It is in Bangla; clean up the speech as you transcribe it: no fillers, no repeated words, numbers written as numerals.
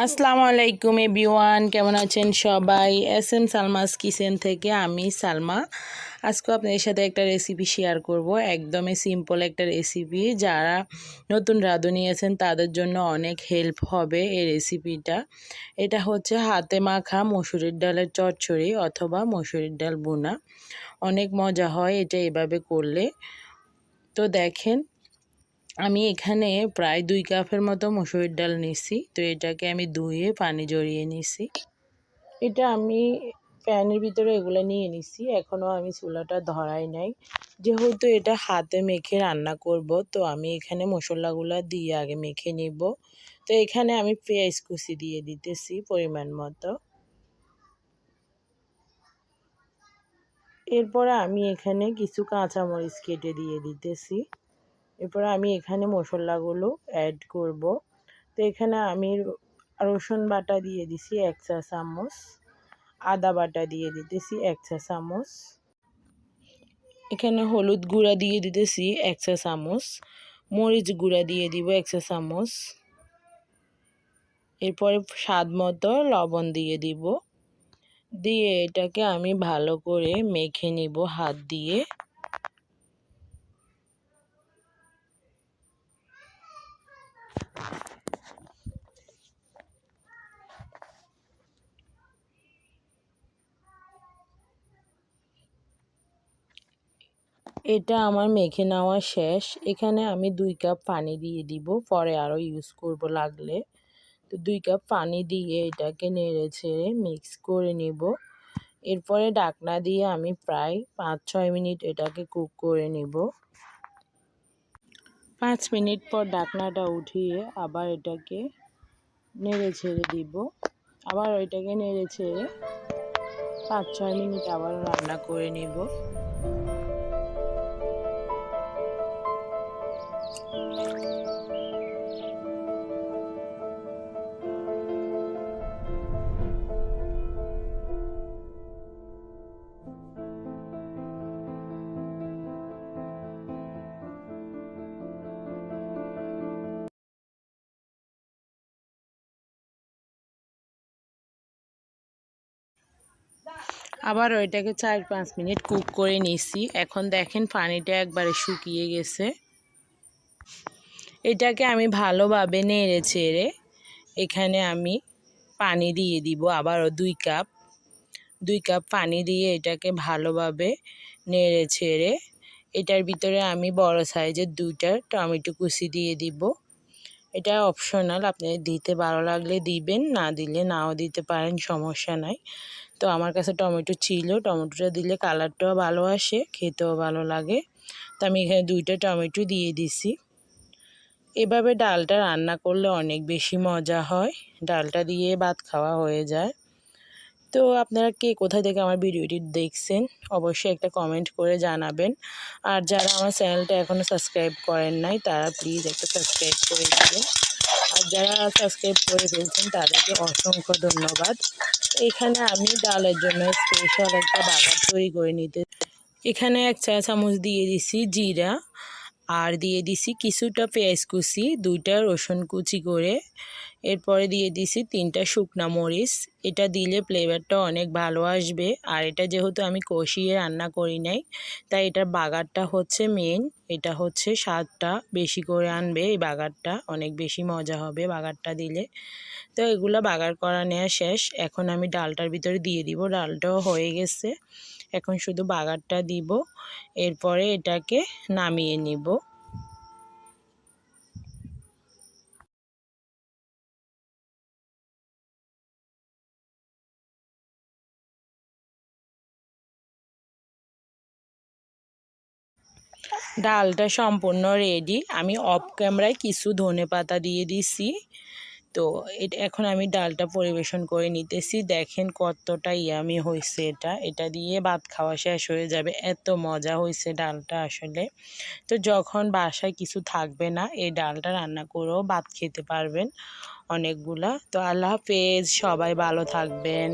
আসসালামু আলাইকুম এভরিওয়ান, কেমন আছেন সবাই? এসএম সালমাস কিচেন থেকে আমি সালমা। আজকে আপনাদের সাথে একটা রেসিপি শেয়ার করব। একদমই সিম্পল একটা রেসিপি, যারা নতুন রাঁধুনি আছেন তাদের জন্য অনেক হেল্প হবে এই রেসিপিটা। এটা হচ্ছে হাতে মাখা মসুরির ডালের চচ্চড়ি অথবা মসুরির ডাল ভুনা। অনেক মজা হয় এটা এভাবে করলে। তো দেখেন, আমি এখানে প্রায় 2 কাপের মতো মসুরির ডাল নিছি। তো এটাকে আমি ধুয়ে পানি ঝরিয়ে নিছি। এটা আমি প্যানের ভিতরে এগুলো নিয়ে নিছি। এখনও আমি চুলাটা ধরাই নাই, যেহেতু এটা হাতে মেখে রান্না করব। তো আমি এখানে মশলাগুলো দিয়ে আগে মেখে নিব। তো এখানে আমি পেঁয়াজ কুচি দিয়ে দিতেছি পরিমাণ মতো। এরপরে আমি এখানে কিছু কাঁচামরিচ কেটে দিয়ে দিতেছি। এরপরে আমি এখানে মশলাগুলো অ্যাড করব। তো এখানে আমি রসুন বাটা দিয়ে দিছি 1 চা চামচ, আদা বাটা দিয়ে দিতেছি 1 চা চামচ, এখানে হলুদ গুঁড়া দিয়ে দিতেছি 1 চা চামচ, মরিচ গুঁড়া দিয়ে দিব 1 চা চামচ, এরপরে স্বাদ মতো লবণ দিয়ে দিব। দিয়ে এটাকে আমি ভালো করে মেখে নিব হাত দিয়ে। এটা আমার মেখে নেওয়া শেষ। এখানে আমি 2 কাপ পানি দিয়ে দিব, পরে আরও ইউজ করব লাগলে। তো 2 কাপ পানি দিয়ে এটাকে নেড়ে ছেড়ে মিক্স করে নিব। এরপরে ঢাকনা দিয়ে আমি প্রায় 5-6 মিনিট এটাকে কুক করে নিব। 5 মিনিট পর ঢাকনাটা উঠিয়ে আবার এটাকে নেড়ে ছেড়ে দিব। আবার এটাকে নেড়ে ছেড়ে 5-6 মিনিট আবার রান্না করে নিব। আবার ওইটাকে 4-5 মিনিট কুক করে নিছি। এখন দেখেন পানিটা একবারে শুকিয়ে গেছে। এটাকে আমি ভালোভাবে নেড়ে ছেড়ে এখানে আমি পানি দিয়ে দিব আবারও 2 কাপ পানি দিয়ে এটাকে ভালোভাবে নেড়ে ছেড়ে এটার ভিতরে আমি বড় সাইজের 2টা টমেটো কুচি দিয়ে দিব। এটা অপশনাল, আপনাদের দিতে ভালো লাগলে দিবেন, না দিলে নাও দিতে পারেন, সমস্যা নাই। তো আমার কাছে টমেটো ছিল, টমেটোটা দিলে কালারটাও ভালো আসে, খেতেও ভালো লাগে। তো আমি এখানে 2টা টমেটো দিয়ে দিছি। এভাবে ডালটা রান্না করলে অনেক বেশি মজা হয়, ডালটা দিয়ে ভাত খাওয়া হয়ে যায়। তো আপনারা কে কোথা থেকে আমার ভিডিওটি দেখছেন অবশ্যই একটা কমেন্ট করে জানাবেন। আর যারা আমার চ্যানেলটা এখনও সাবস্ক্রাইব করেন নাই তারা প্লিজ একটা সাবস্ক্রাইব করে দিবেন। আর যারা সাবস্ক্রাইব করে ফেলছেন তাদেরকে অসংখ্য ধন্যবাদ। এখানে আমি ডালের জন্য স্পেশাল একটা বাগার তৈরি করে নিতে, এখানে 1 চা চামচ দিয়ে দিছি জিরা, আর দিয়ে দিছি কিছুটা পেঁয়াজ কুচি, 2টা রসুন কুচি করে, এরপরে দিয়ে দিছি 3টা শুকনা মরিচ। এটা দিলে ফ্লেভারটা অনেক ভালো আসবে। আর এটা যেহেতু আমি কষিয়ে রান্না করি নাই, তাই এটার বাগারটা হচ্ছে মেন। এটা হচ্ছে স্বাদটা বেশি করে আনবে, এই বাগারটা অনেক বেশি মজা হবে বাগারটা দিলে। তো এগুলো বাগার করা নেওয়া শেষ। এখন আমি ডালটার ভিতরে দিয়ে দিব, ডালটাও হয়ে গেছে। এখন শুধু বাগারটা দিব, এরপরে এটাকে নামিয়ে নিব। ডালটা সম্পূর্ণ রেডি। আমি অফ ক্যামেরায় কিছু ধনেপাতা দিয়ে দিছি। তো এখন আমি ডালটা পরিবেশন করে নিতেছি। দেখেন কতটা ইয়ামি হয়েছে, এটা দিয়ে ভাত খাওয়া শেষ হয়ে যাবে, এত মজা হয়েছে ডালটা আসলে। তো যখন বাসায় কিছু থাকবে না, এই ডালটা রান্না করেও ভাত খেতে পারবেন অনেকগুলা। তো আল্লাহ হাফেজ, সবাই ভালো থাকবেন।